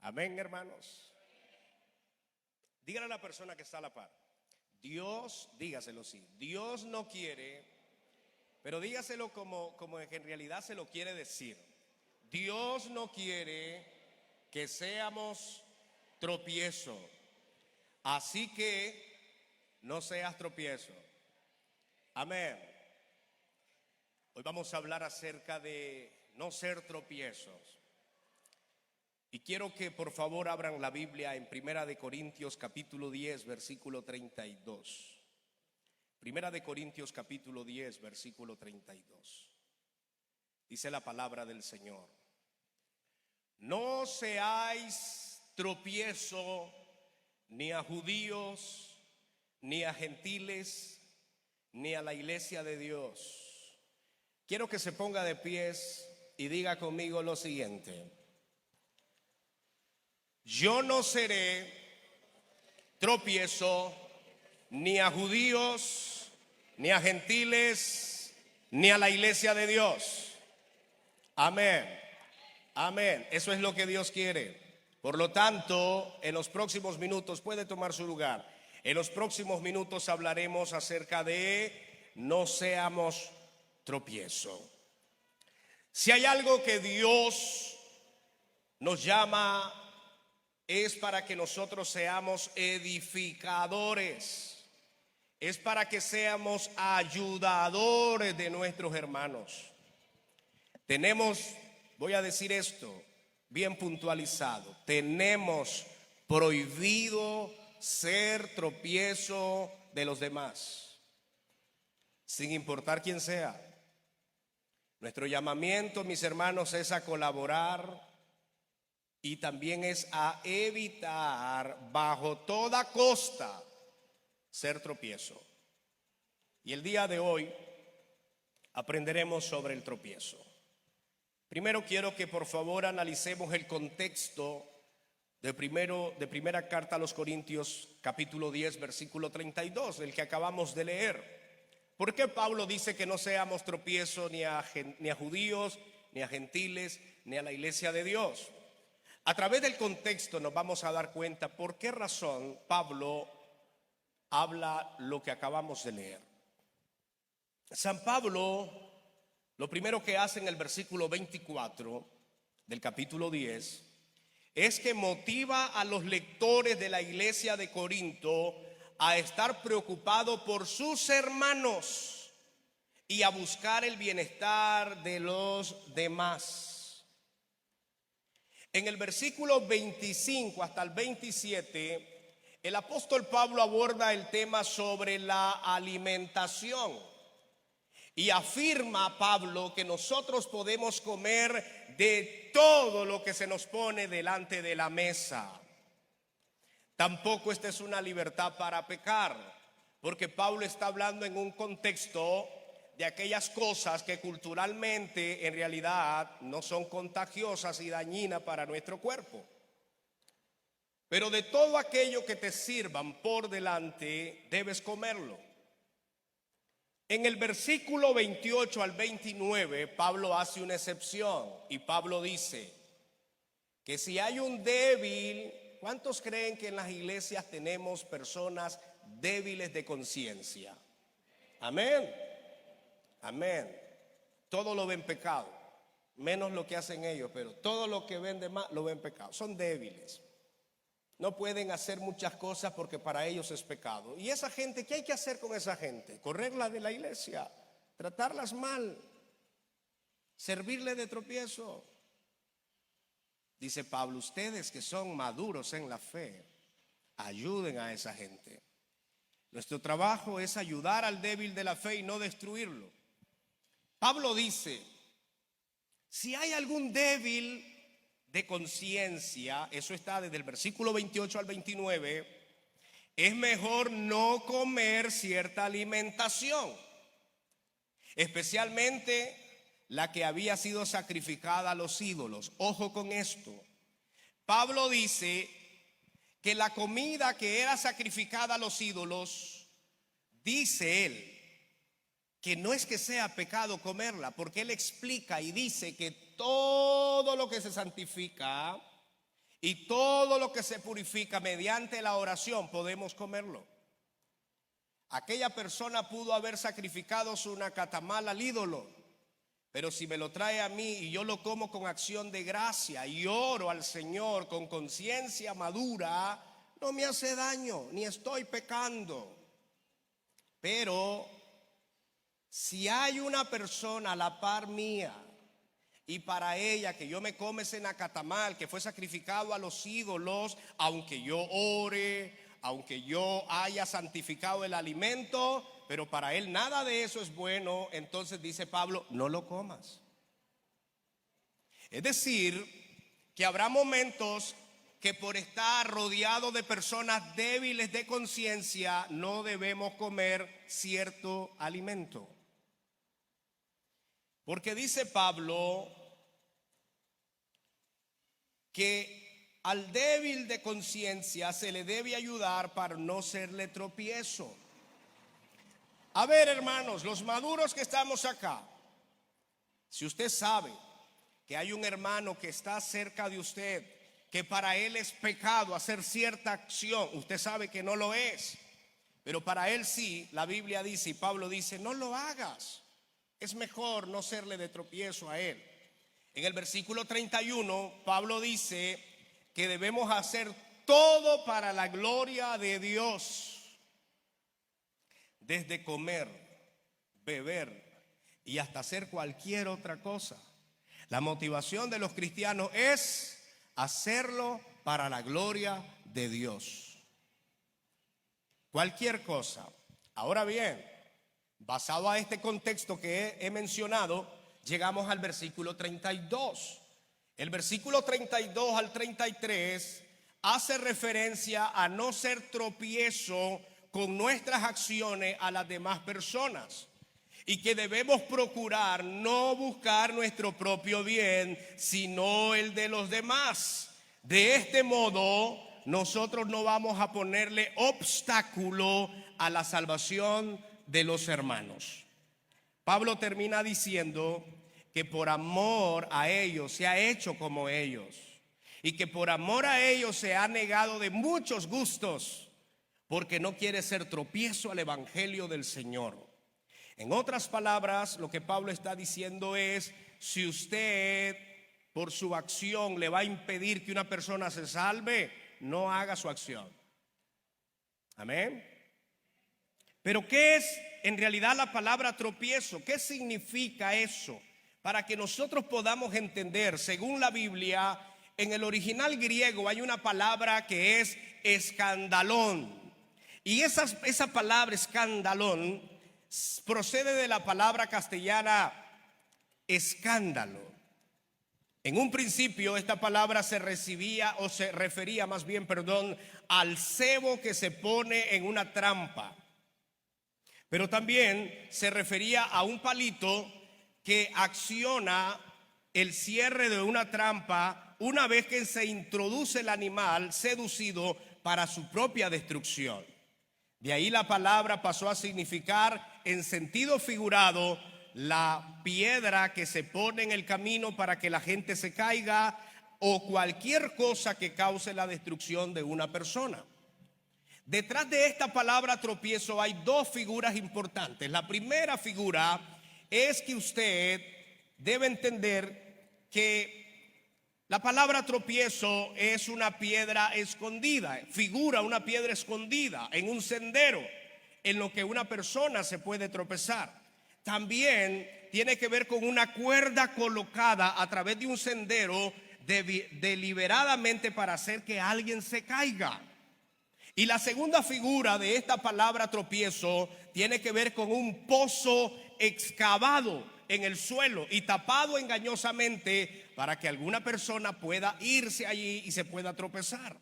Amén, hermanos. Dígale a la persona que está a la par. Dios, dígaselo así. Dios no quiere, pero dígaselo como en realidad se lo quiere decir. Dios no quiere que seamos tropiezo. Así que no seas tropiezo. Amén. Hoy vamos a hablar acerca de no ser tropiezos. Y quiero que por favor abran la Biblia en Primera de Corintios capítulo 10, versículo 32. Primera de Corintios capítulo 10, versículo 32. Dice la palabra del Señor: no seáis tropiezo ni a judíos, ni a gentiles, ni a la iglesia de Dios. Quiero que se ponga de pies y diga conmigo lo siguiente: yo no seré tropiezo ni a judíos, ni a gentiles, ni a la iglesia de Dios. Amén. Amén. Eso es lo que Dios quiere. Por lo tanto, en los próximos minutos puede tomar su lugar. En los próximos minutos hablaremos acerca de no seamos tropiezo. Si hay algo que Dios nos llama, es para que nosotros seamos edificadores, es para que seamos ayudadores de nuestros hermanos. Voy a decir esto bien puntualizado, tenemos prohibido ser tropiezo de los demás, sin importar quién sea. Nuestro llamamiento, mis hermanos, es a colaborar y también es a evitar bajo toda costa ser tropiezo. Y el día de hoy aprenderemos sobre el tropiezo. Primero quiero que por favor analicemos el contexto de primera carta a los Corintios capítulo 10 versículo 32, el que acabamos de leer. ¿Por qué Pablo dice que no seamos tropiezo ni a judíos, ni a gentiles, ni a la iglesia de Dios? A través del contexto nos vamos a dar cuenta por qué razón Pablo habla lo que acabamos de leer. San Pablo, lo primero que hace en el versículo 24 del capítulo 10 es que motiva a los lectores de la iglesia de Corinto a estar preocupados por sus hermanos y a buscar el bienestar de los demás. En el versículo 25 hasta el 27, el apóstol Pablo aborda el tema sobre la alimentación. Y afirma Pablo que nosotros podemos comer de todo lo que se nos pone delante de la mesa. Tampoco esta es una libertad para pecar, porque Pablo está hablando en un contexto de aquellas cosas que culturalmente en realidad no son contagiosas y dañinas para nuestro cuerpo. Pero de todo aquello que te sirvan por delante, debes comerlo. En el versículo 28 al 29, Pablo hace una excepción y Pablo dice que si hay un débil, ¿cuántos creen que en las iglesias tenemos personas débiles de conciencia? Amén. Amén. Todo lo ven pecado, menos lo que hacen ellos, pero todo lo que ven de más lo ven pecado. Son débiles. No pueden hacer muchas cosas porque para ellos es pecado. ¿Y esa gente, qué hay que hacer con esa gente? Correrla de la iglesia, tratarlas mal, servirle de tropiezo. Dice Pablo, ustedes que son maduros en la fe, ayuden a esa gente. Nuestro trabajo es ayudar al débil de la fe y no destruirlo. Pablo dice, si hay algún débil de conciencia, eso está desde el versículo 28 al 29, es mejor no comer cierta alimentación, especialmente la que había sido sacrificada a los ídolos. Ojo con esto. Pablo dice que la comida que era sacrificada a los ídolos, dice él, que no es que sea pecado comerla, porque él explica y dice que todo lo que se santifica Y todo lo que se purifica mediante la oración podemos comerlo. Aquella persona pudo haber sacrificado su nacatamal al ídolo, pero si me lo trae a mí y yo lo como con acción de gracia y oro al Señor con conciencia madura, no me hace daño, ni estoy pecando. Pero si hay una persona a la par mía y para ella que yo me come ese nacatamal que fue sacrificado a los ídolos, aunque yo ore, aunque yo haya santificado el alimento, pero para él nada de eso es bueno, entonces dice Pablo, no lo comas. Es decir, que habrá momentos que por estar rodeado de personas débiles de conciencia no debemos comer cierto alimento. Porque dice Pablo que al débil de conciencia se le debe ayudar para no serle tropiezo. A ver, hermanos, los maduros que estamos acá, si usted sabe que hay un hermano que está cerca de usted, que para él es pecado hacer cierta acción, usted sabe que no lo es, pero para él sí, la Biblia dice y Pablo dice, no lo hagas. Es mejor no serle de tropiezo a él. En el versículo 31, Pablo dice que debemos hacer todo para la gloria de Dios, desde comer, beber y hasta hacer cualquier otra cosa. La motivación de los cristianos es hacerlo para la gloria de Dios. Cualquier cosa. Ahora bien, basado a este contexto que he mencionado, llegamos al versículo 32. El versículo 32 al 33 hace referencia a no ser tropiezo con nuestras acciones a las demás personas y que debemos procurar no buscar nuestro propio bien, sino el de los demás. De este modo, nosotros no vamos a ponerle obstáculo a la salvación de los hermanos. Pablo termina diciendo que por amor a ellos se ha hecho como ellos y que por amor a ellos se ha negado de muchos gustos porque no quiere ser tropiezo al evangelio del Señor. En otras palabras, lo que Pablo está diciendo es, si usted por su acción le va a impedir que una persona se salve, no haga su acción. Amén. Pero ¿qué es en realidad la palabra tropiezo? ¿Qué significa eso? Para que nosotros podamos entender, según la Biblia, en el original griego hay una palabra que es escandalón. Y esa palabra escandalón procede de la palabra castellana escándalo. En un principio esta palabra se refería más bien, al cebo que se pone en una trampa. Pero también se refería a un palito que acciona el cierre de una trampa una vez que se introduce el animal seducido para su propia destrucción. De ahí la palabra pasó a significar en sentido figurado la piedra que se pone en el camino para que la gente se caiga o cualquier cosa que cause la destrucción de una persona. Detrás de esta palabra tropiezo hay dos figuras importantes. La primera figura es que usted debe entender que la palabra tropiezo es una piedra escondida, figura una piedra escondida en un sendero en lo que una persona se puede tropezar. También tiene que ver con una cuerda colocada a través de un sendero deliberadamente para hacer que alguien se caiga. Y la segunda figura de esta palabra tropiezo tiene que ver con un pozo excavado en el suelo y tapado engañosamente para que alguna persona pueda irse allí y se pueda tropezar.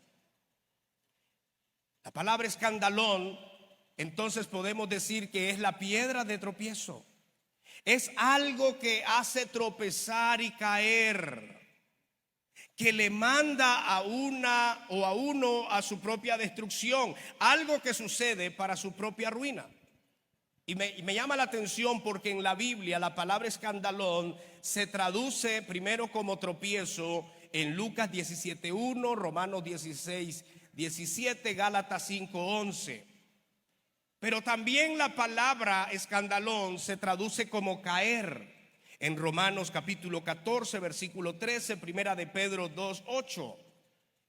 La palabra escandalón, entonces podemos decir que es la piedra de tropiezo. Es algo que hace tropezar y caer, que le manda a una o a uno a su propia destrucción, algo que sucede para su propia ruina. Y me llama la atención porque en la Biblia la palabra escandalón se traduce primero como tropiezo en Lucas 17:1, Romanos 16:17, Gálatas 5:11. Pero también la palabra escandalón se traduce como caer en Romanos capítulo 14, versículo 13, primera de Pedro 2:8.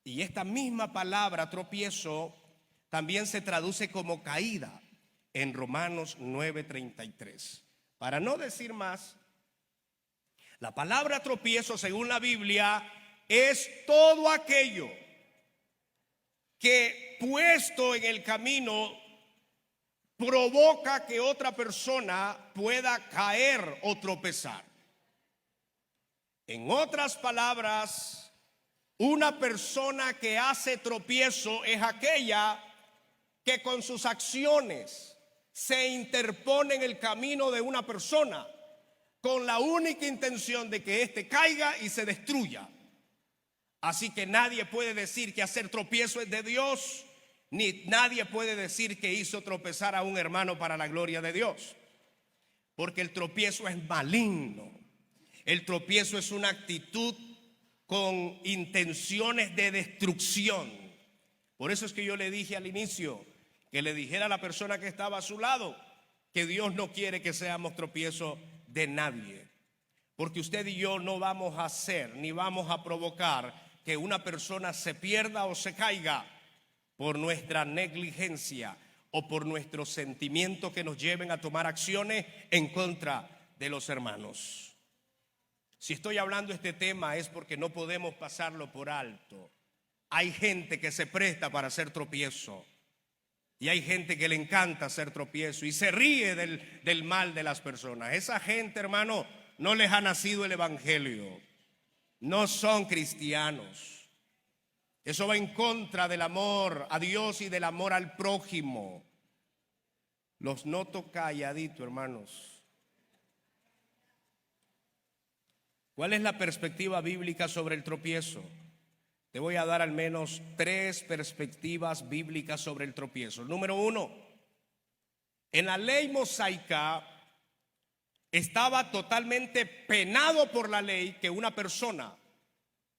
Y esta misma palabra tropiezo también se traduce como caída en Romanos 9:33. Para no decir más, la palabra tropiezo, según la Biblia, es todo aquello que puesto en el camino provoca que otra persona pueda caer o tropezar. En otras palabras, una persona que hace tropiezo es aquella que con sus acciones se interpone en el camino de una persona con la única intención de que éste caiga y se destruya. Así que nadie puede decir que hacer tropiezo es de Dios, ni nadie puede decir que hizo tropezar a un hermano para la gloria de Dios, porque el tropiezo es maligno. El tropiezo es una actitud con intenciones de destrucción. Por eso es que yo le dije al inicio que le dijera a la persona que estaba a su lado que Dios no quiere que seamos tropiezo de nadie, porque usted y yo no vamos a hacer ni vamos a provocar que una persona se pierda o se caiga por nuestra negligencia o por nuestros sentimientos que nos lleven a tomar acciones en contra de los hermanos. Si estoy hablando de este tema es porque no podemos pasarlo por alto. Hay gente que se presta para hacer tropiezo y hay gente que le encanta hacer tropiezo y se ríe del mal de las personas. Esa gente, hermano, no les ha nacido el evangelio, no son cristianos. Eso va en contra del amor a Dios y del amor al prójimo. Los noto calladito, hermanos. ¿Cuál es la perspectiva bíblica sobre el tropiezo? Te voy a dar al menos 3 perspectivas bíblicas sobre el tropiezo. Número 1, en la ley mosaica estaba totalmente penado por la ley que una persona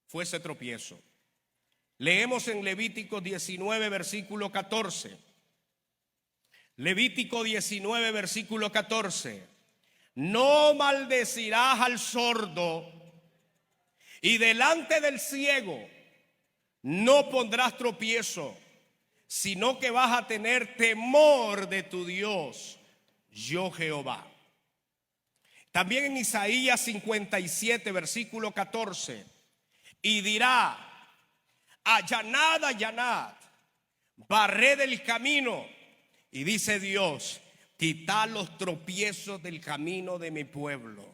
fuese tropiezo. Leemos en Levítico 19, versículo 14. Levítico 19, versículo 14. No maldecirás al sordo y delante del ciego no pondrás tropiezo, sino que vas a tener temor de tu Dios, yo Jehová. También en Isaías 57, versículo 14. Y dirá: allanad, allanad, barred el camino. Y dice Dios: quitad los tropiezos del camino de mi pueblo.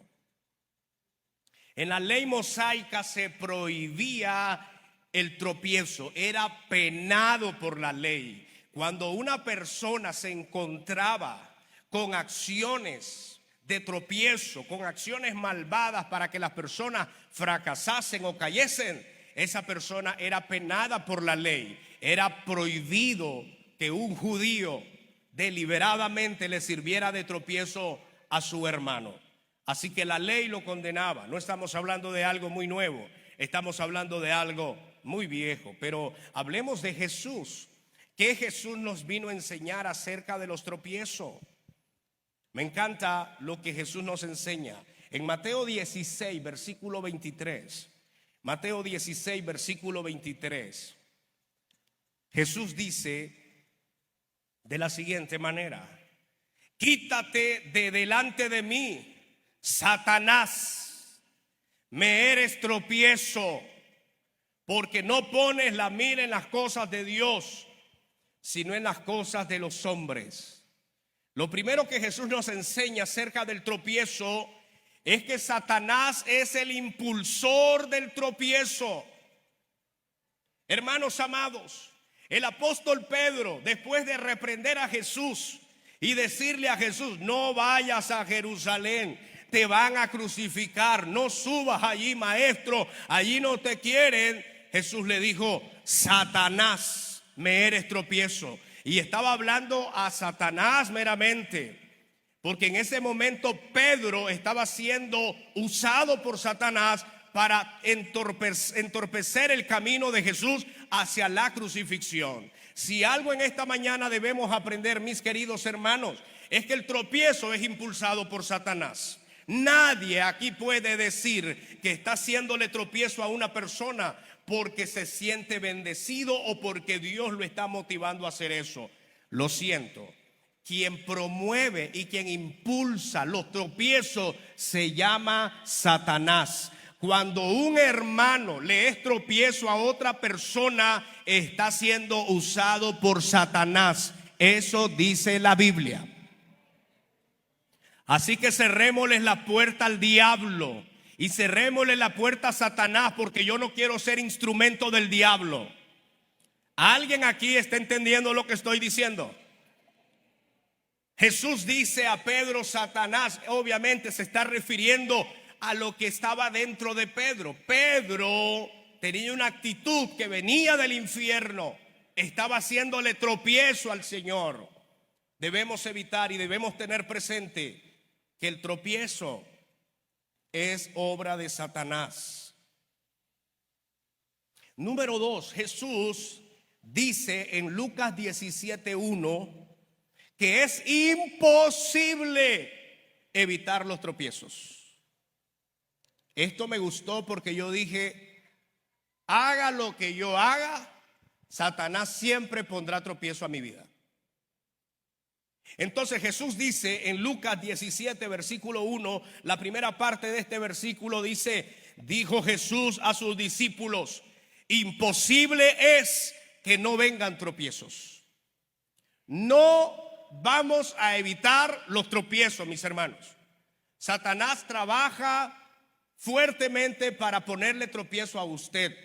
En la ley mosaica se prohibía el tropiezo, era penado por la ley. Cuando una persona se encontraba con acciones de tropiezo, con acciones malvadas para que las personas fracasasen o cayesen, esa persona era penada por la ley. Era prohibido que un judío deliberadamente le sirviera de tropiezo a su hermano. Así que la ley lo condenaba. No estamos hablando de algo muy nuevo, estamos hablando de algo muy viejo. Pero hablemos de Jesús. ¿Qué Jesús nos vino a enseñar acerca de los tropiezos? Me encanta lo que Jesús nos enseña. En Mateo 16, versículo 23. Mateo 16, versículo 23. Jesús dice de la siguiente manera: quítate de delante de mí, Satanás, me eres tropiezo, porque no pones la mira en las cosas de Dios, sino en las cosas de los hombres. Lo primero que Jesús nos enseña acerca del tropiezo es que Satanás es el impulsor del tropiezo. Hermanos amados, el apóstol Pedro, después de reprender a Jesús y decirle a Jesús: no vayas a Jerusalén, te van a crucificar, no subas allí, maestro, allí no te quieren. Jesús le dijo: Satanás, me eres tropiezo. Y estaba hablando a Satanás meramente, porque en ese momento Pedro estaba siendo usado por Satanás para entorpecer el camino de Jesús hacia la crucifixión. Si algo en esta mañana debemos aprender, mis queridos hermanos, es que el tropiezo es impulsado por Satanás. Nadie aquí puede decir que está haciéndole tropiezo a una persona porque se siente bendecido o porque Dios lo está motivando a hacer eso. Lo siento. Quien promueve y quien impulsa los tropiezos se llama Satanás. Cuando un hermano le es tropiezo a otra persona, está siendo usado por Satanás. Eso dice la Biblia. Así que cerrémosles la puerta al diablo y cerrémosle la puerta a Satanás, porque yo no quiero ser instrumento del diablo. ¿Alguien aquí está entendiendo lo que estoy diciendo? Jesús dice a Pedro, Satanás, obviamente se está refiriendo a lo que estaba dentro de Pedro. Pedro tenía una actitud que venía del infierno, estaba haciéndole tropiezo al Señor. Debemos evitar y debemos tener presente que el tropiezo es obra de Satanás. Número 2, Jesús dice en Lucas 17:1 que es imposible evitar los tropiezos. Esto me gustó porque yo dije, haga lo que yo haga, Satanás siempre pondrá tropiezo a mi vida. Entonces Jesús dice en Lucas 17 versículo 1, la primera parte de este versículo dice, dijo Jesús a sus discípulos, imposible es que no vengan tropiezos. No vamos a evitar los tropiezos, mis hermanos. Satanás trabaja fuertemente para ponerle tropiezo a usted,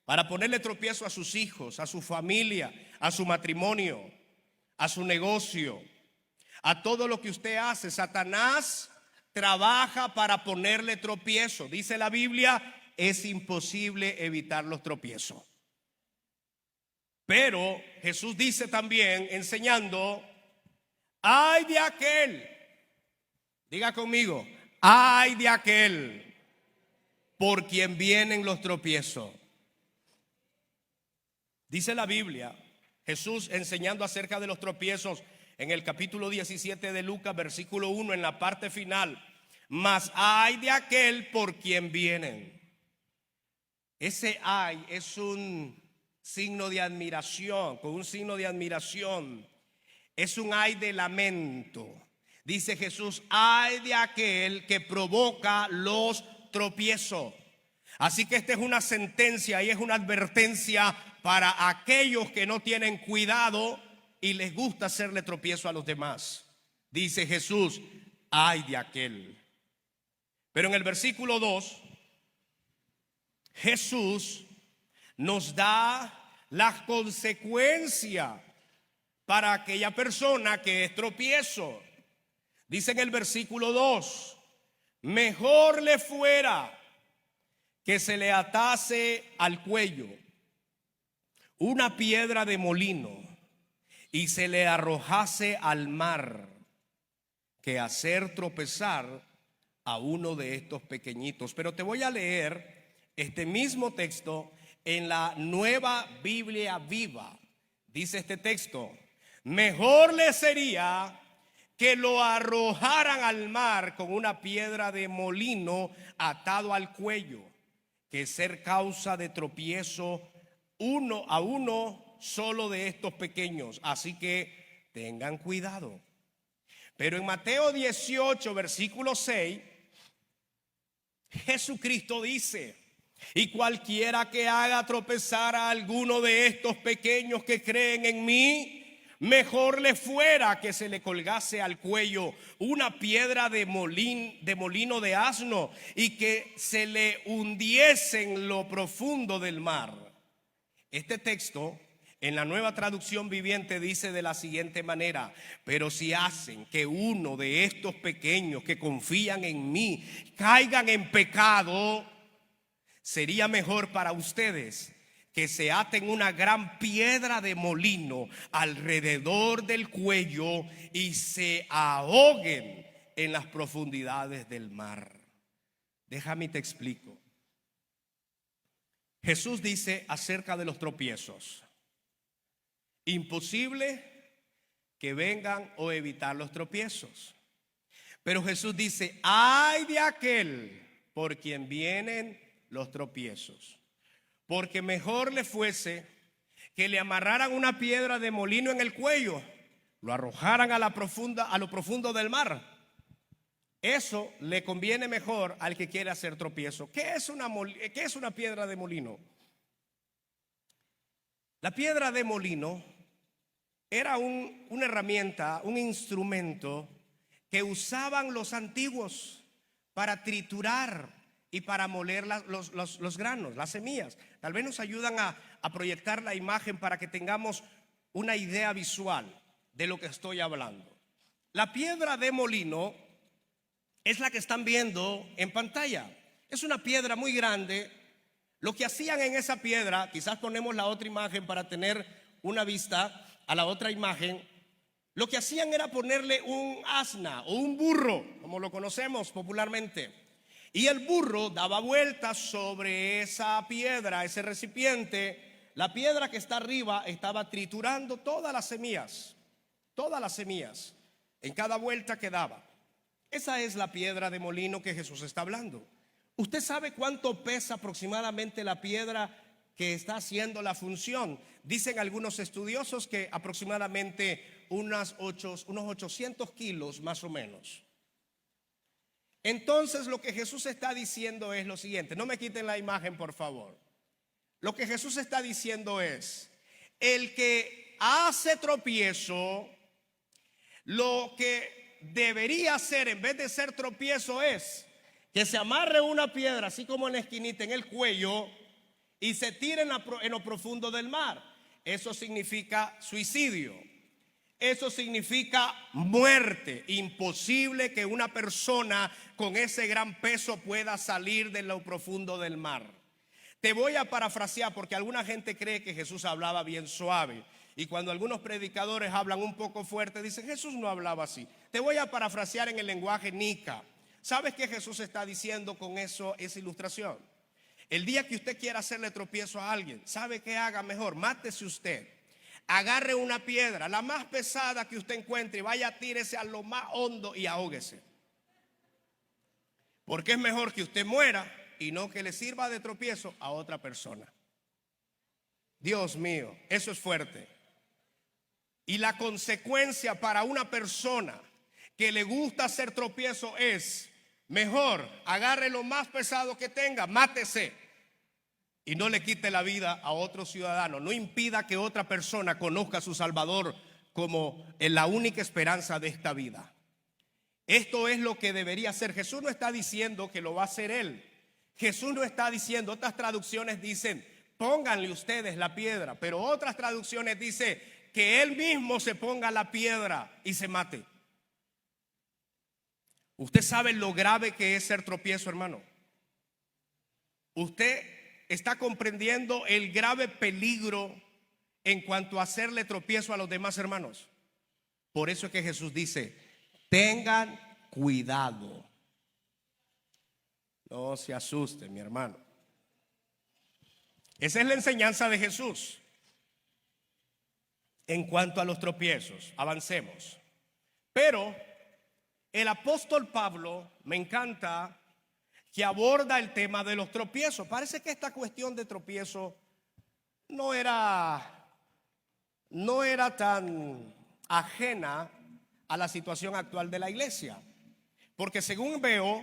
para ponerle tropiezo a sus hijos, a su familia, a su matrimonio, a su negocio, a todo lo que usted hace. Satanás trabaja para ponerle tropiezo. Dice la Biblia, es imposible evitar los tropiezos. Pero Jesús dice también, enseñando, ay de aquel, diga conmigo, ay de aquel por quien vienen los tropiezos. Dice la Biblia, Jesús enseñando acerca de los tropiezos en el capítulo 17 de Lucas, versículo 1, en la parte final, mas ay de aquel por quien vienen. Ese ay es un signo de admiración, con un signo de admiración, es un ay de lamento. Dice Jesús, ay de aquel que provoca los tropiezos. Así que esta es una sentencia y es una advertencia para aquellos que no tienen cuidado y les gusta hacerle tropiezo a los demás. Dice Jesús, ay de aquel. Pero en el versículo 2, Jesús nos da las consecuencias para aquella persona que es tropiezo. Dice en el versículo 2, mejor le fuera que se le atase al cuello una piedra de molino y se le arrojase al mar, que hacer tropezar a uno de estos pequeñitos. Pero te voy a leer este mismo texto en la Nueva Biblia Viva. Dice este texto, mejor le sería que lo arrojaran al mar con una piedra de molino atado al cuello, que ser causa de tropiezo a uno solo de estos pequeños. Así que tengan cuidado. Pero en Mateo 18, versículo 6, Jesucristo dice, y cualquiera que haga tropezar a alguno de estos pequeños que creen en mí, mejor le fuera que se le colgase al cuello una piedra de molino de asno y que se le hundiese en lo profundo del mar. Este texto en la Nueva Traducción Viviente dice de la siguiente manera, pero si hacen que uno de estos pequeños que confían en mí caigan en pecado, sería mejor para ustedes que se aten una gran piedra de molino alrededor del cuello y se ahoguen en las profundidades del mar. Déjame te explico. Jesús dice acerca de los tropiezos: imposible que vengan o evitar los tropiezos. Pero Jesús dice: ay de aquel por quien vienen los tropiezos, porque mejor le fuese que le amarraran una piedra de molino en el cuello, lo arrojaran a lo profundo del mar. Eso le conviene mejor al que quiere hacer tropiezo. ¿Qué es una piedra de molino? La piedra de molino era una herramienta, un instrumento que usaban los antiguos para triturar y para moler los granos, las semillas. Tal vez nos ayudan a proyectar la imagen para que tengamos una idea visual de lo que estoy hablando. La piedra de molino es la que están viendo en pantalla. Es una piedra muy grande. Lo que hacían en esa piedra, quizás ponemos la otra imagen para tener una vista a la otra imagen. Lo que hacían era ponerle un asna o un burro, como lo conocemos popularmente, y el burro daba vueltas sobre esa piedra, ese recipiente. La piedra que está arriba estaba triturando todas las semillas en cada vuelta que daba. Esa es la piedra de molino que Jesús está hablando. ¿Usted sabe cuánto pesa aproximadamente la piedra que está haciendo la función? Dicen algunos estudiosos que aproximadamente unos 800 kilos más o menos. Entonces lo que Jesús está diciendo es lo siguiente. No me quiten la imagen, por favor. Lo que Jesús está diciendo es: el que hace tropiezo, lo que debería hacer en vez de ser tropiezo es que se amarre una piedra así como en la esquinita en el cuello y se tire en lo profundo del mar. Eso significa suicidio. Eso significa muerte. Imposible que una persona con ese gran peso pueda salir de lo profundo del mar. Te voy a parafrasear porque alguna gente cree que Jesús hablaba bien suave. Y cuando algunos predicadores hablan un poco fuerte, dicen: Jesús no hablaba así. Te voy a parafrasear en el lenguaje nica. ¿Sabes qué Jesús está diciendo con eso, esa ilustración? El día que usted quiera hacerle tropiezo a alguien, ¿sabe qué haga mejor? Mátese usted. Agarre una piedra, la más pesada que usted encuentre, y vaya, tírese a lo más hondo y ahóguese. Porque es mejor que usted muera y no que le sirva de tropiezo a otra persona. Dios mío, eso es fuerte. Y la consecuencia para una persona que le gusta hacer tropiezo es: mejor agarre lo más pesado que tenga, mátese y no le quite la vida a otro ciudadano. No impida que otra persona conozca a su Salvador como la única esperanza de esta vida. Esto es lo que debería hacer. Jesús no está diciendo que lo va a hacer él. Jesús no está diciendo, otras traducciones dicen: pónganle ustedes la piedra, pero otras traducciones dicen que él mismo se ponga la piedra y se mate. Usted sabe lo grave que es ser tropiezo, hermano. Usted está comprendiendo el grave peligro en cuanto a hacerle tropiezo a los demás hermanos. Por eso es que Jesús dice: tengan cuidado. No se asuste, mi hermano. Esa es la enseñanza de Jesús en cuanto a los tropiezos. Avancemos. Pero el apóstol Pablo, me encanta que aborda el tema de los tropiezos. Parece que esta cuestión de tropiezo no era tan ajena a la situación actual de la iglesia. Porque según veo,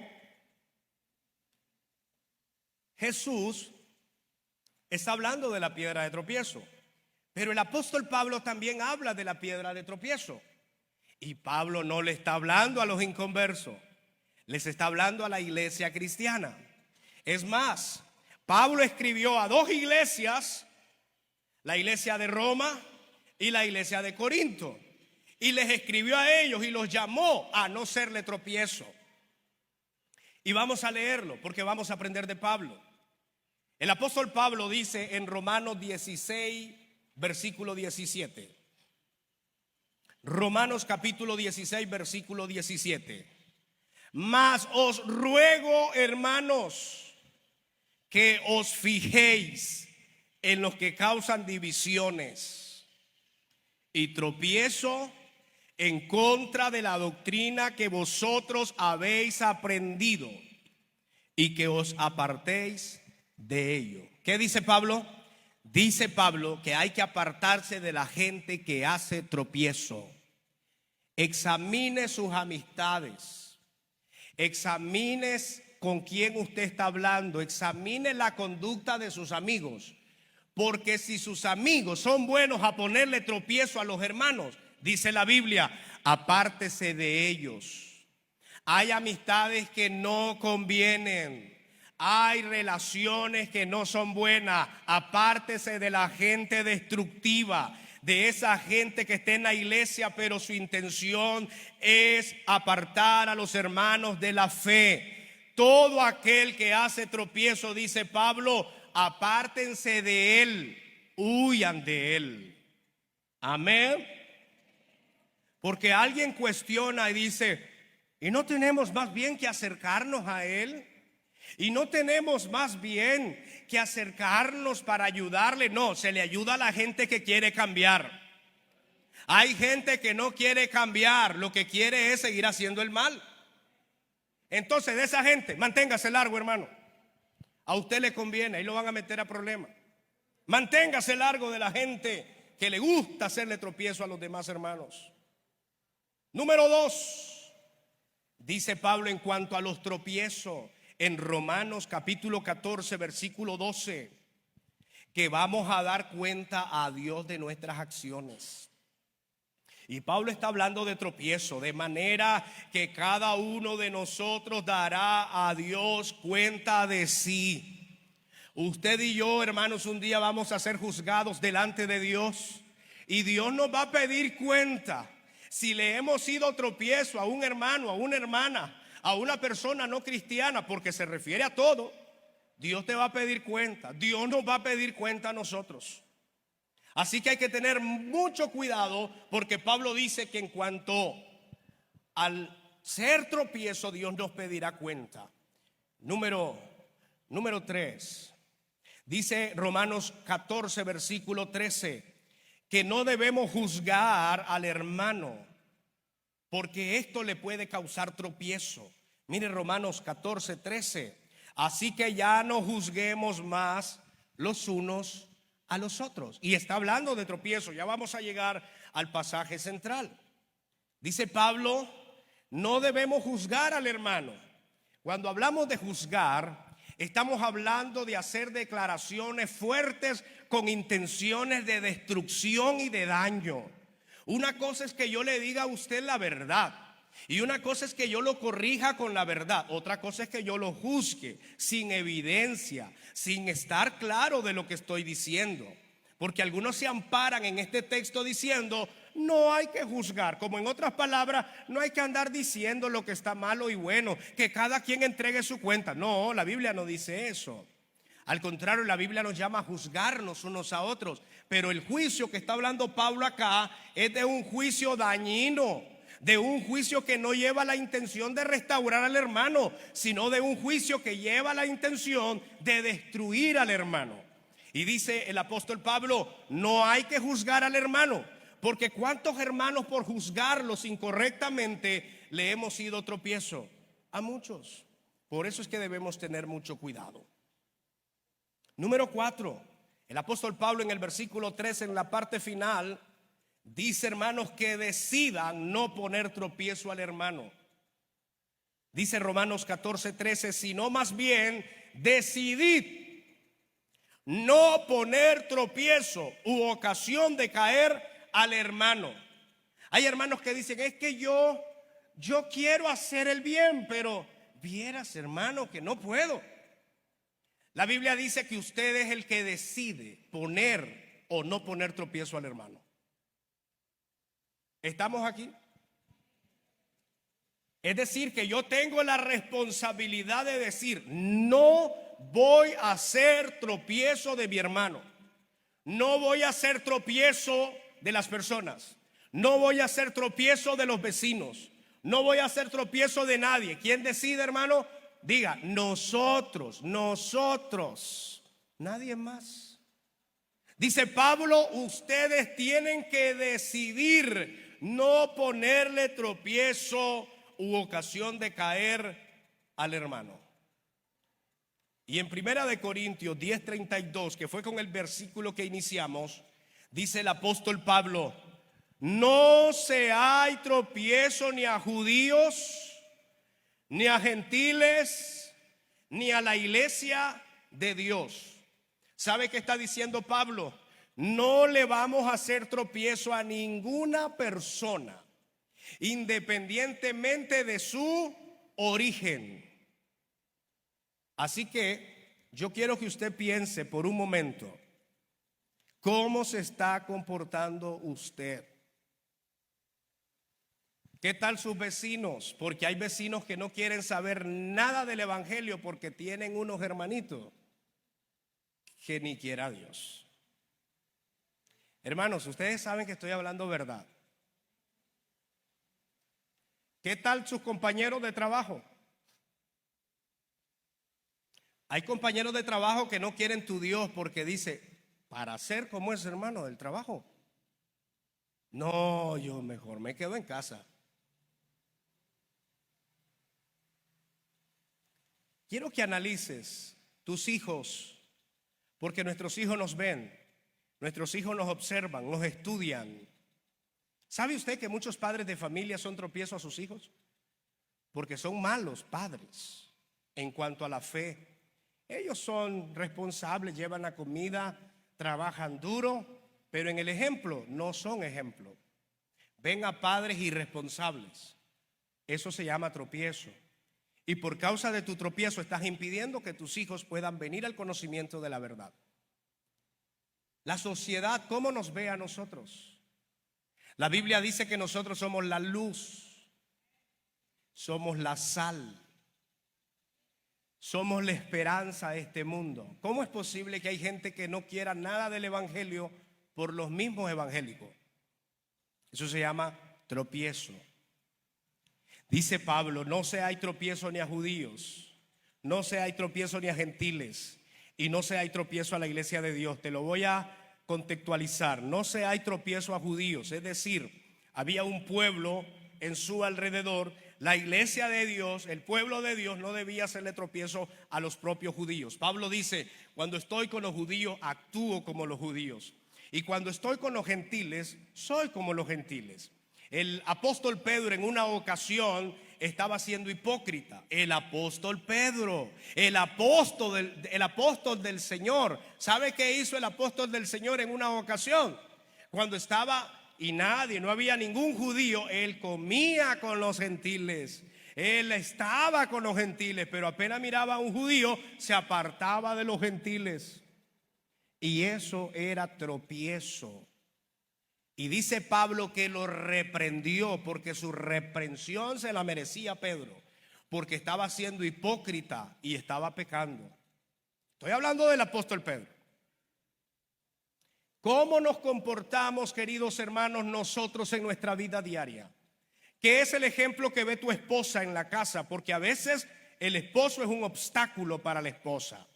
Jesús está hablando de la piedra de tropiezo, pero el apóstol Pablo también habla de la piedra de tropiezo. Y Pablo no le está hablando a los inconversos, les está hablando a la iglesia cristiana. Es más, Pablo escribió a dos iglesias, la iglesia de Roma y la iglesia de Corinto, y les escribió a ellos y los llamó a no serle tropiezo. Y vamos a leerlo porque vamos a aprender de Pablo. El apóstol Pablo dice en Romanos 16, versículo 17. Romanos capítulo 16, versículo 17. Mas os ruego, hermanos, que os fijéis en los que causan divisiones y tropiezo en contra de la doctrina que vosotros habéis aprendido y que os apartéis de ello. ¿Qué dice Pablo? Dice Pablo que hay que apartarse de la gente que hace tropiezo. Examine sus amistades, examine con quién usted está hablando, examine la conducta de sus amigos, porque si sus amigos son buenos a ponerle tropiezo a los hermanos, dice la Biblia, apártese de ellos. Hay amistades que no convienen, hay relaciones que no son buenas. Apártese de la gente destructiva, de esa gente que está en la iglesia pero su intención es apartar a los hermanos de la fe. Todo aquel que hace tropiezo, dice Pablo, apártense de él, huyan de él. Amén. Porque alguien cuestiona y dice, ¿y no tenemos más bien que acercarnos a él? ¿Y no tenemos más bien que acercarnos para ayudarle? No, se le ayuda a la gente que quiere cambiar. Hay gente que no quiere cambiar, lo que quiere es seguir haciendo el mal. Entonces de esa gente, manténgase largo, hermano. A usted le conviene, ahí lo van a meter a problemas. Manténgase largo de la gente que le gusta hacerle tropiezo a los demás hermanos. Número 2, dice Pablo en cuanto a los tropiezos en Romanos capítulo 14 versículo 12, que vamos a dar cuenta a Dios de nuestras acciones. Y Pablo está hablando de tropiezo, de manera que cada uno de nosotros dará a Dios cuenta de sí. Usted y yo, hermanos, un día vamos a ser juzgados delante de Dios y Dios nos va a pedir cuenta. Si le hemos sido tropiezo a un hermano, a una hermana, a una persona no cristiana, porque se refiere a todo, Dios te va a pedir cuenta. Dios nos va a pedir cuenta a nosotros. Así que hay que tener mucho cuidado, porque Pablo dice que en cuanto al ser tropiezo, Dios nos pedirá cuenta. Número 3, dice Romanos 14 versículo 13, que no debemos juzgar al hermano, porque esto le puede causar tropiezo. Mire Romanos 14, 13. Así que ya no juzguemos más los unos a los otros. Y está hablando de tropiezo. Ya vamos a llegar al pasaje central. Dice Pablo, no debemos juzgar al hermano. Cuando hablamos de juzgar, estamos hablando de hacer declaraciones fuertes con intenciones de destrucción y de daño. Una cosa es que yo le diga a usted la verdad, y una cosa es que yo lo corrija con la verdad. Otra cosa es que yo lo juzgue sin evidencia, sin estar claro de lo que estoy diciendo. Porque algunos se amparan en este texto diciendo, no hay que juzgar. Como en otras palabras, no hay que andar diciendo lo que está malo y bueno, que cada quien entregue su cuenta. No, la Biblia no dice eso. Al contrario, la Biblia nos llama a juzgarnos unos a otros. Pero el juicio que está hablando Pablo acá es de un juicio dañino, de un juicio que no lleva la intención de restaurar al hermano, sino de un juicio que lleva la intención de destruir al hermano. Y dice el apóstol Pablo, no hay que juzgar al hermano, porque cuántos hermanos por juzgarlos incorrectamente le hemos sido tropiezo. A muchos. Por eso es que debemos tener mucho cuidado. Número 4, el apóstol Pablo en el versículo 3, en la parte final, dice, hermanos, que decidan no poner tropiezo al hermano. Dice Romanos 14, 13, sino más bien decidid no poner tropiezo u ocasión de caer al hermano. Hay hermanos que dicen, es que yo quiero hacer el bien, pero vieras, hermano, que no puedo. La Biblia dice que usted es el que decide poner o no poner tropiezo al hermano. ¿Estamos aquí? Es decir, que yo tengo la responsabilidad de decir, no voy a hacer tropiezo de mi hermano. No voy a hacer tropiezo de las personas. No voy a hacer tropiezo de los vecinos. No voy a hacer tropiezo de nadie. ¿Quién decide, hermano? Diga, nosotros, nadie más. Dice Pablo, ustedes tienen que decidir no ponerle tropiezo u ocasión de caer al hermano. Y en Primera de Corintios 10:32, que fue con el versículo que iniciamos, dice el apóstol Pablo, no se hay tropiezo ni a judíos, ni a gentiles, ni a la iglesia de Dios. ¿Sabe qué está diciendo Pablo? No le vamos a hacer tropiezo a ninguna persona, independientemente de su origen. Así que yo quiero que usted piense por un momento, ¿cómo se está comportando usted? ¿Qué tal sus vecinos? Porque hay vecinos que no quieren saber nada del evangelio porque tienen unos hermanitos que ni quiera Dios. Hermanos, ustedes saben que estoy hablando verdad. ¿Qué tal sus compañeros de trabajo? Hay compañeros de trabajo que no quieren tu Dios porque dice, para ser como ese hermano del trabajo, no, yo mejor me quedo en casa. Quiero que analices tus hijos, porque nuestros hijos nos ven, nuestros hijos nos observan, nos estudian. ¿Sabe usted que muchos padres de familia son tropiezo a sus hijos? Porque son malos padres en cuanto a la fe. Ellos son responsables, llevan la comida, trabajan duro, pero en el ejemplo no son ejemplo. Ven a padres irresponsables. Eso se llama tropiezo. Y por causa de tu tropiezo estás impidiendo que tus hijos puedan venir al conocimiento de la verdad. La sociedad, ¿cómo nos ve a nosotros? La Biblia dice que nosotros somos la luz, somos la sal, somos la esperanza de este mundo. ¿Cómo es posible que hay gente que no quiera nada del evangelio por los mismos evangélicos? Eso se llama tropiezo. Dice Pablo, no se hay tropiezo ni a judíos, no se hay tropiezo ni a gentiles, y no se hay tropiezo a la iglesia de Dios. Te lo voy a contextualizar. No se hay tropiezo a judíos, es decir, había un pueblo en su alrededor. La iglesia de Dios, el pueblo de Dios, no debía hacerle tropiezo a los propios judíos. Pablo dice, cuando estoy con los judíos, actúo como los judíos, y cuando estoy con los gentiles, soy como los gentiles. El apóstol Pedro en una ocasión estaba siendo hipócrita. El apóstol Pedro, el apóstol del Señor. ¿Sabe qué hizo el apóstol del Señor en una ocasión? Cuando estaba y no había ningún judío, él comía con los gentiles. Él estaba con los gentiles, pero apenas miraba a un judío, se apartaba de los gentiles. Y eso era tropiezo. Y dice Pablo que lo reprendió, porque su reprensión se la merecía Pedro, porque estaba siendo hipócrita y estaba pecando. Estoy hablando del apóstol Pedro. ¿Cómo nos comportamos, queridos hermanos, nosotros en nuestra vida diaria? ¿Qué es el ejemplo que ve tu esposa en la casa? Porque a veces el esposo es un obstáculo para la esposa.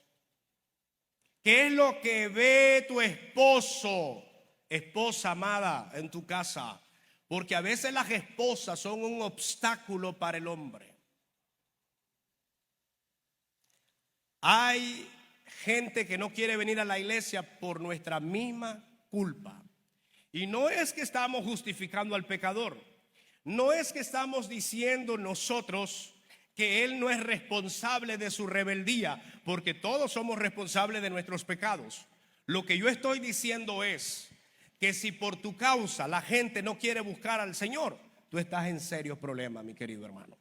¿Qué es lo que ve tu esposo, esposa amada, en tu casa? Porque a veces las esposas son un obstáculo para el hombre. Hay gente que no quiere venir a la iglesia por nuestra misma culpa. Y no es que estamos justificando al pecador. No es que estamos diciendo nosotros que él no es responsable de su rebeldía, porque todos somos responsables de nuestros pecados. Lo que yo estoy diciendo es que si por tu causa la gente no quiere buscar al Señor, tú estás en serios problemas, mi querido hermano.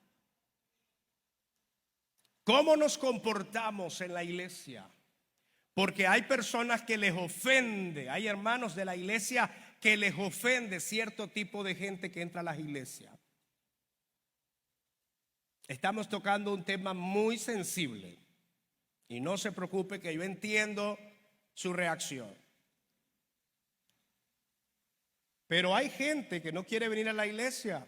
¿Cómo nos comportamos en la iglesia? Porque hay personas que les ofende, hay hermanos de la iglesia que les ofende cierto tipo de gente que entra a las iglesias. Estamos tocando un tema muy sensible y no se preocupe que yo entiendo su reacción. Pero hay gente que no quiere venir a la iglesia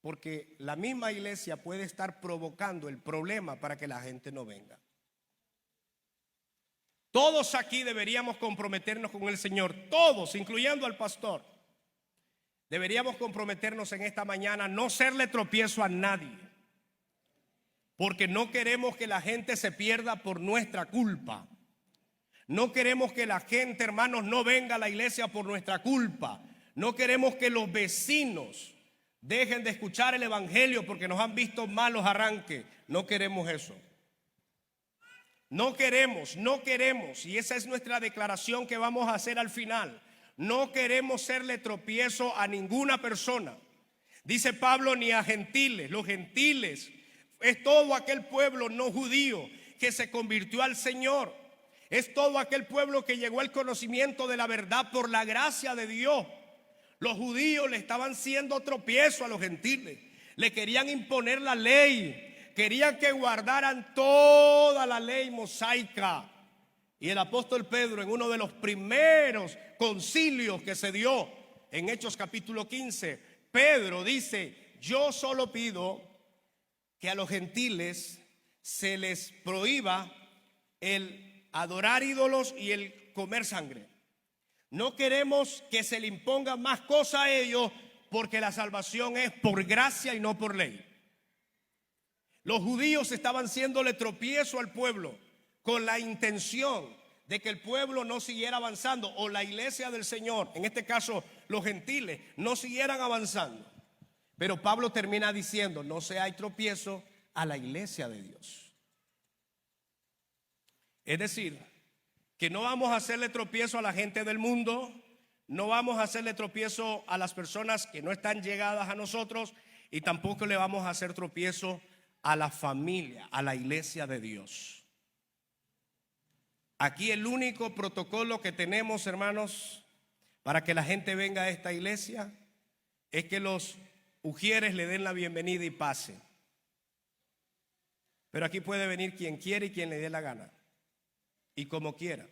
porque la misma iglesia puede estar provocando el problema para que la gente no venga. Todos aquí deberíamos comprometernos con el Señor, todos, incluyendo al pastor. Deberíamos comprometernos en esta mañana, no serle tropiezo a nadie, porque no queremos que la gente se pierda por nuestra culpa. No queremos que la gente, hermanos, no venga a la iglesia por nuestra culpa. No queremos que los vecinos dejen de escuchar el evangelio porque nos han visto malos arranques. No queremos eso. No queremos, y esa es nuestra declaración que vamos a hacer al final. No queremos serle tropiezo a ninguna persona. Dice Pablo, ni a gentiles. Los gentiles es todo aquel pueblo no judío que se convirtió al Señor. Es todo aquel pueblo que llegó al conocimiento de la verdad por la gracia de Dios. Los judíos le estaban siendo tropiezo a los gentiles. Le querían imponer la ley. Querían que guardaran toda la ley mosaica. Y el apóstol Pedro, en uno de los primeros concilios que se dio en Hechos capítulo 15, Pedro dice: yo solo pido que a los gentiles se les prohíba el adorar ídolos y el comer sangre. No queremos que se le imponga más cosas a ellos, porque la salvación es por gracia y no por ley. Los judíos estaban haciéndole tropiezo al pueblo con la intención de que el pueblo no siguiera avanzando, o la iglesia del Señor, en este caso los gentiles, no siguieran avanzando. Pero Pablo termina diciendo: no sea tropiezo a la iglesia de Dios. Es decir, que no vamos a hacerle tropiezo a la gente del mundo, no vamos a hacerle tropiezo a las personas que no están llegadas a nosotros, y tampoco le vamos a hacer tropiezo a la familia, a la iglesia de Dios. Aquí el único protocolo que tenemos, hermanos, para que la gente venga a esta iglesia es que los ujieres le den la bienvenida y pase. Pero aquí puede venir quien quiere y quien le dé la gana, y como quiera.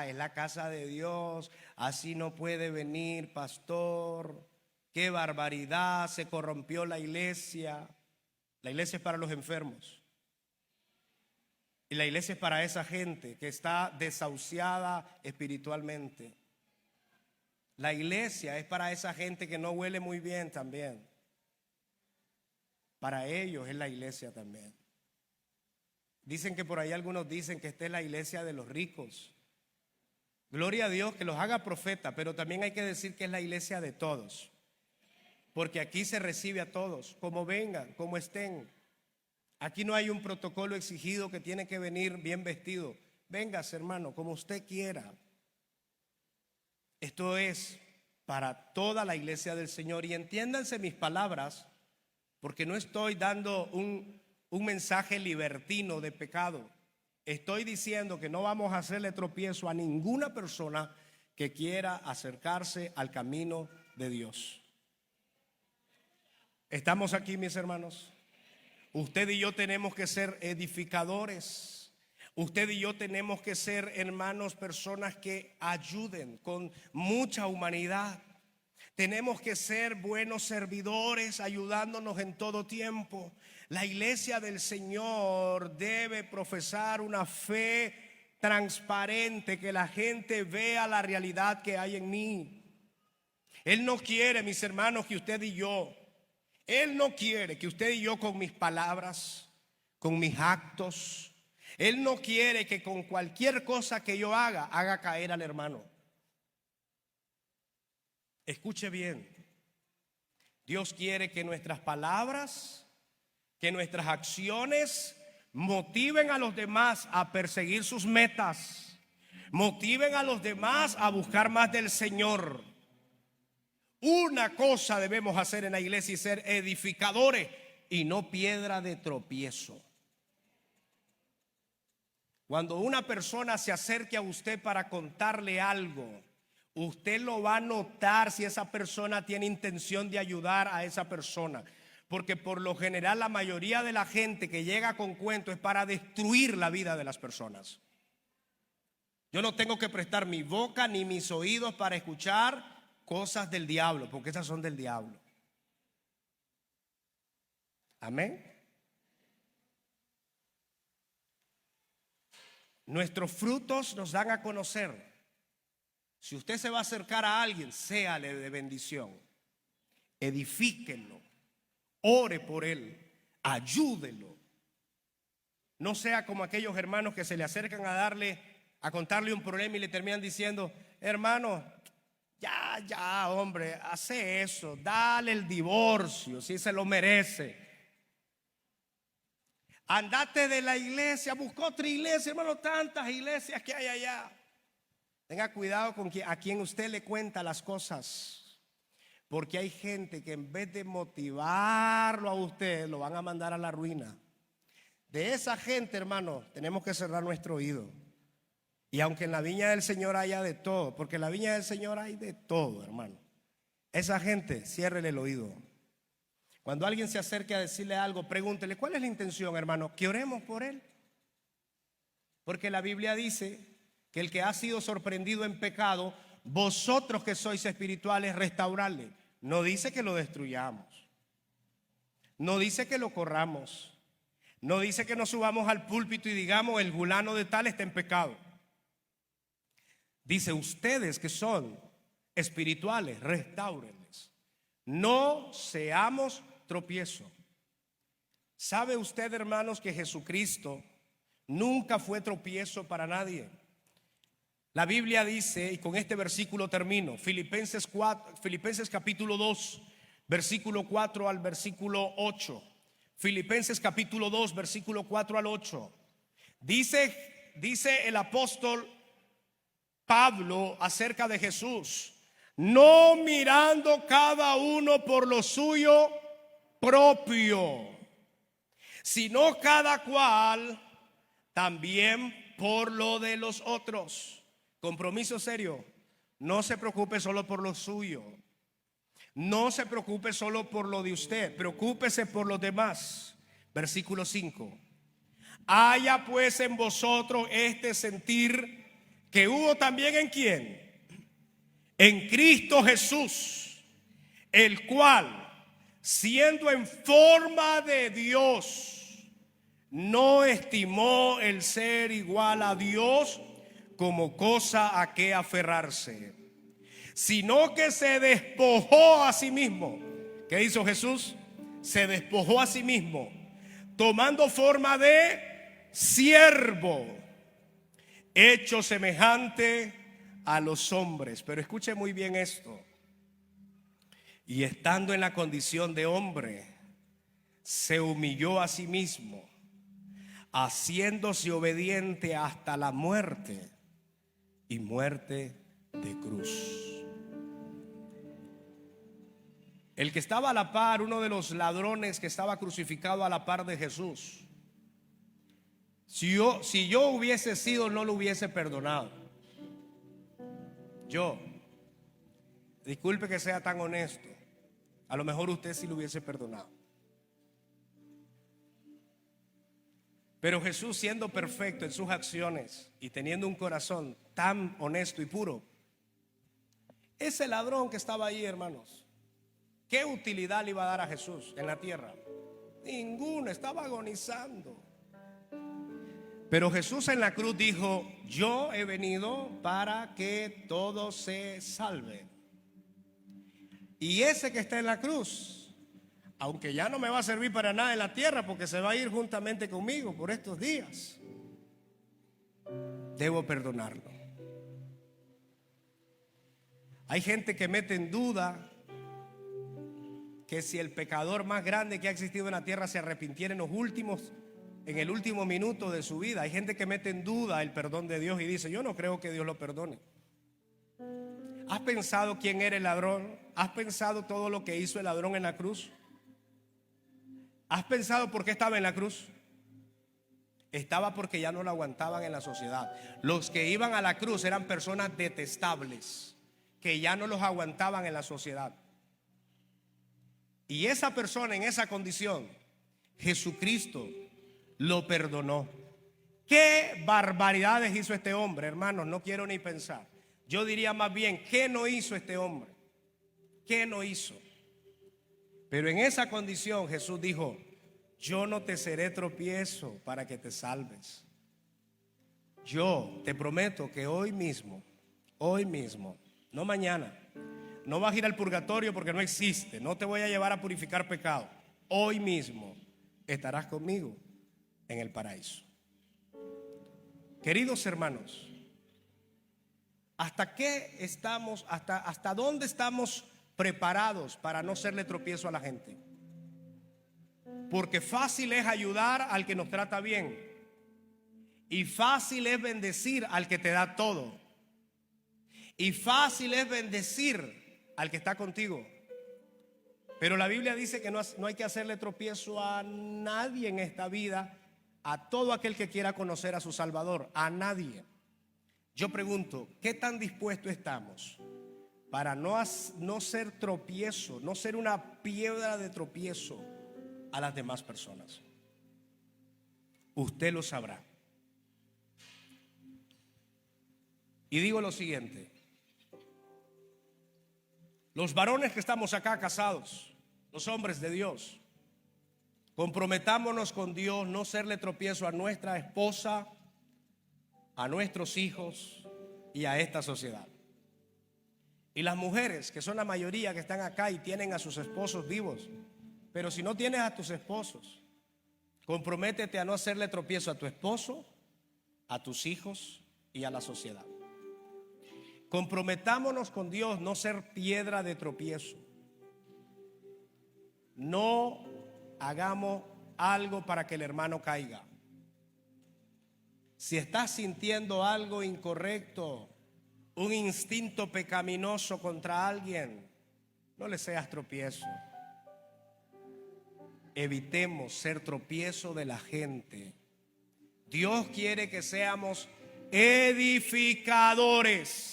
Es la casa de Dios, así no puede venir, pastor. Qué barbaridad, se corrompió la iglesia. La iglesia es para los enfermos. Y la iglesia es para esa gente que está desahuciada espiritualmente. La iglesia es para esa gente que no huele muy bien también. Para ellos es la iglesia también. Dicen que por ahí algunos dicen que esta es la iglesia de los ricos. Gloria a Dios, que los haga profeta, pero también hay que decir que es la iglesia de todos. Porque aquí se recibe a todos, como vengan, como estén. Aquí no hay un protocolo exigido que tiene que venir bien vestido. Véngase, hermano, como usted quiera. Esto es para toda la iglesia del Señor. Y entiéndanse mis palabras, porque no estoy dando un mensaje libertino de pecado. Estoy diciendo que no vamos a hacerle tropiezo a ninguna persona que quiera acercarse al camino de Dios. ¿Estamos aquí, mis hermanos? Usted y yo tenemos que ser edificadores. Usted y yo tenemos que ser, hermanos, personas que ayuden con mucha humanidad. Tenemos que ser buenos servidores, ayudándonos en todo tiempo. La iglesia del Señor debe profesar una fe transparente, que la gente vea la realidad que hay en mí. Él no quiere, mis hermanos, que usted y yo, Él no quiere que usted y yo, con mis palabras, con mis actos, Él no quiere que con cualquier cosa que yo haga caer al hermano. Escuche bien. Dios quiere que nuestras palabras, que nuestras acciones motiven a los demás a perseguir sus metas, motiven a los demás a buscar más del Señor. Una cosa debemos hacer en la iglesia y ser edificadores y no piedra de tropiezo. Cuando una persona se acerque a usted para contarle algo, usted lo va a notar si esa persona tiene intención de ayudar a esa persona. Porque por lo general la mayoría de la gente que llega con cuentos es para destruir la vida de las personas. Yo no tengo que prestar mi boca ni mis oídos para escuchar cosas del diablo, porque esas son del diablo. Amén. Nuestros frutos nos dan a conocer. Si usted se va a acercar a alguien, séale de bendición. Edifíquenlo, ore por él, ayúdelo. No sea como aquellos hermanos que se le acercan a contarle un problema y le terminan diciendo: hermano, ya, hombre, hace eso, dale el divorcio si se lo merece. Andate de la iglesia, busca otra iglesia, hermano, tantas iglesias que hay allá. Tenga cuidado con a quien usted le cuenta las cosas, porque hay gente que en vez de motivarlo a usted, lo van a mandar a la ruina. De esa gente, hermano, tenemos que cerrar nuestro oído. Y aunque en la viña del Señor haya de todo, porque en la viña del Señor hay de todo, hermano, esa gente, ciérrele el oído. Cuando alguien se acerque a decirle algo, pregúntele: ¿cuál es la intención, hermano? Que oremos por él. Porque la Biblia dice que el que ha sido sorprendido en pecado, vosotros que sois espirituales, restaurarle. No dice que lo destruyamos, no dice que lo corramos, no dice que nos subamos al púlpito y digamos: el fulano de tal está en pecado. Dice: ustedes que son espirituales, restáurenles. No seamos tropiezo. ¿Sabe usted, hermanos, que Jesucristo nunca fue tropiezo para nadie? La Biblia dice, y con este versículo termino, Filipenses capítulo 2, versículo 4 al versículo 8. Filipenses capítulo 2, versículo 4 al 8. Dice el apóstol Pablo acerca de Jesús: no mirando cada uno por lo suyo propio, sino cada cual también por lo de los otros. Compromiso serio. No se preocupe solo por lo suyo. No se preocupe solo por lo de usted. Preocúpese por los demás. Versículo 5. Haya pues en vosotros este sentir que hubo también en ¿quién? En Cristo Jesús, el cual, siendo en forma de Dios, no estimó el ser igual a Dios como cosa a que aferrarse, sino que se despojó a sí mismo. ¿Qué hizo Jesús? Se despojó a sí mismo, tomando forma de siervo, hecho semejante a los hombres. Pero escuche muy bien esto: y estando en la condición de hombre, se humilló a sí mismo, haciéndose obediente hasta la muerte, y muerte de cruz. El que estaba a la par, uno de los ladrones que estaba crucificado a la par de Jesús, si yo hubiese sido, no lo hubiese perdonado. Yo, disculpe que sea tan honesto, a lo mejor usted sí lo hubiese perdonado. Pero Jesús, siendo perfecto en sus acciones y teniendo un corazón tan honesto y puro, ese ladrón que estaba ahí, hermanos, ¿qué utilidad le iba a dar a Jesús en la tierra? Ninguna, estaba agonizando. Pero Jesús en la cruz dijo: yo he venido para que todos se salven. Y ese que está en la cruz, aunque ya no me va a servir para nada en la tierra, porque se va a ir juntamente conmigo por estos días, debo perdonarlo. Hay gente que mete en duda que si el pecador más grande que ha existido en la tierra se arrepintiera en el último minuto de su vida. Hay gente que mete en duda el perdón de Dios y dice: yo no creo que Dios lo perdone. ¿Has pensado quién era el ladrón? ¿Has pensado todo lo que hizo el ladrón en la cruz? ¿Has pensado por qué estaba en la cruz? Estaba porque ya no lo aguantaban en la sociedad. Los que iban a la cruz eran personas detestables, que ya no los aguantaban en la sociedad. Y esa persona en esa condición, Jesucristo lo perdonó. ¿Qué barbaridades hizo este hombre, hermanos? No quiero ni pensar. Yo diría más bien: ¿qué no hizo este hombre? ¿Qué no hizo? Pero en esa condición Jesús dijo: yo no te seré tropiezo para que te salves. Yo te prometo que hoy mismo, no mañana, no vas a ir al purgatorio porque no existe, no te voy a llevar a purificar pecado. Hoy mismo estarás conmigo en el paraíso. Queridos hermanos, ¿hasta dónde estamos preparados para no serle tropiezo a la gente? Porque fácil es ayudar al que nos trata bien y fácil es bendecir al que te da todo y fácil es bendecir al que está contigo. Pero la Biblia dice que no hay que hacerle tropiezo a nadie en esta vida, a todo aquel que quiera conocer a su Salvador, a nadie. Yo pregunto, ¿qué tan dispuestos estamos para no ser tropiezo, no ser una piedra de tropiezo a las demás personas? Usted lo sabrá. Y digo lo siguiente: los varones que estamos acá casados, los hombres de Dios, comprometámonos con Dios, no serle tropiezo a nuestra esposa, a nuestros hijos y a esta sociedad. Y las mujeres, que son la mayoría que están acá y tienen a sus esposos vivos, pero si no tienes a tus esposos, comprométete a no hacerle tropiezo a tu esposo, a tus hijos y a la sociedad. Comprometámonos con Dios, no ser piedra de tropiezo. No hagamos algo para que el hermano caiga. Si estás sintiendo algo incorrecto, un instinto pecaminoso contra alguien, no le seas tropiezo. Evitemos ser tropiezo de la gente. Dios quiere que seamos edificadores,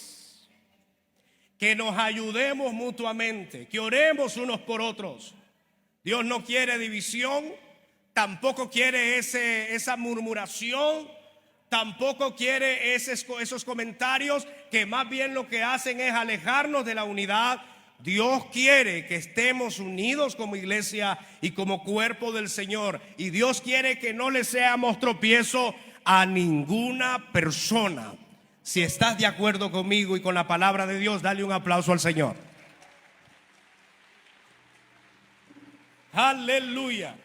que nos ayudemos mutuamente, que oremos unos por otros. Dios no quiere división, tampoco quiere esa murmuración, tampoco quiere esos comentarios que más bien lo que hacen es alejarnos de la unidad. Dios quiere que estemos unidos como iglesia y como cuerpo del Señor. Y Dios quiere que no le seamos tropiezo a ninguna persona. Si estás de acuerdo conmigo y con la palabra de Dios, dale un aplauso al Señor. Aleluya.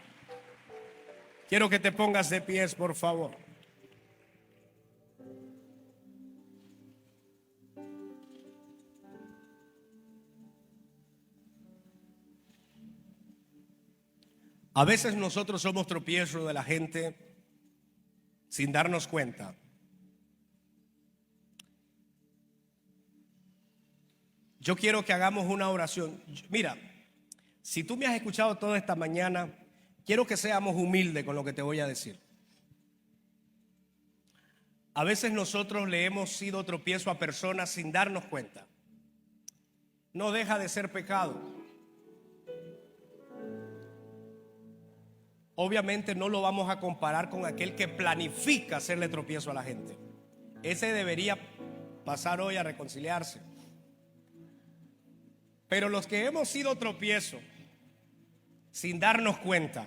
Quiero que te pongas de pies, por favor. A veces nosotros somos tropiezo de la gente sin darnos cuenta. Yo quiero que hagamos una oración. Mira, si tú me has escuchado toda esta mañana, quiero que seamos humildes con lo que te voy a decir. A veces nosotros le hemos sido tropiezo a personas sin darnos cuenta. No deja de ser pecado. Obviamente no lo vamos a comparar con aquel que planifica hacerle tropiezo a la gente. Ese debería pasar hoy a reconciliarse. Pero los que hemos sido tropiezo sin darnos cuenta,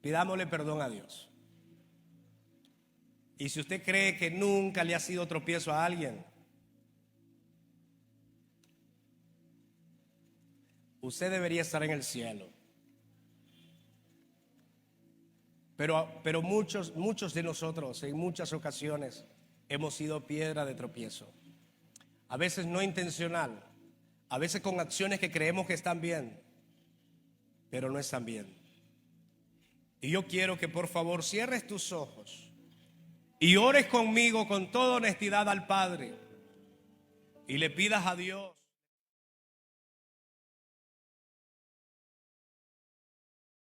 pidámosle perdón a Dios. Y si usted cree que nunca le ha sido tropiezo a alguien, usted debería estar en el cielo. Pero muchos de nosotros en muchas ocasiones hemos sido piedra de tropiezo. A veces no intencional, a veces con acciones que creemos que están bien, pero no están bien. Y yo quiero que por favor cierres tus ojos y ores conmigo con toda honestidad al Padre y le pidas a Dios